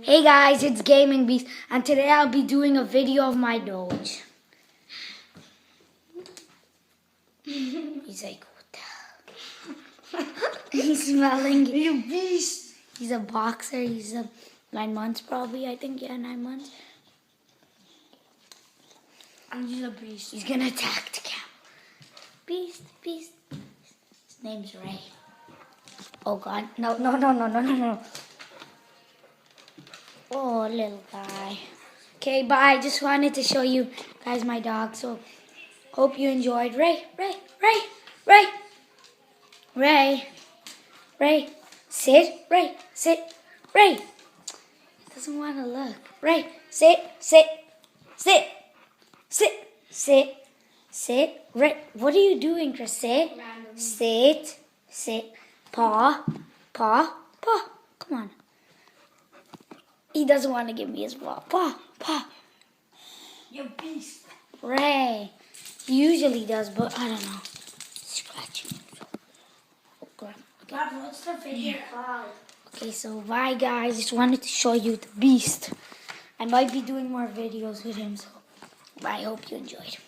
Hey guys, it's Gaming Beast, and today I'll be doing a video of my Doge. He's like, what the hell? He's smelling. You beast. He's a boxer. He's 9 months probably, I think. Yeah, 9 months. And he's a beast. He's gonna attack the camera. Beast. His name's Ray. Oh God, no. Oh, little guy. Okay, bye. Just wanted to show you guys my dog. So, hope you enjoyed. Ray. Sit. Ray. Doesn't want to look. Ray, sit. Ray, what are you doing, Chris? Sit. Paw. Come on. He doesn't want to give me his paw. Paw. You beast. Ray. He usually does, but I don't know. Scratching. Okay. Dad, what's the video called? Okay, so bye guys. Just wanted to show you the beast. I might be doing more videos with him, so bye. Hope you enjoyed.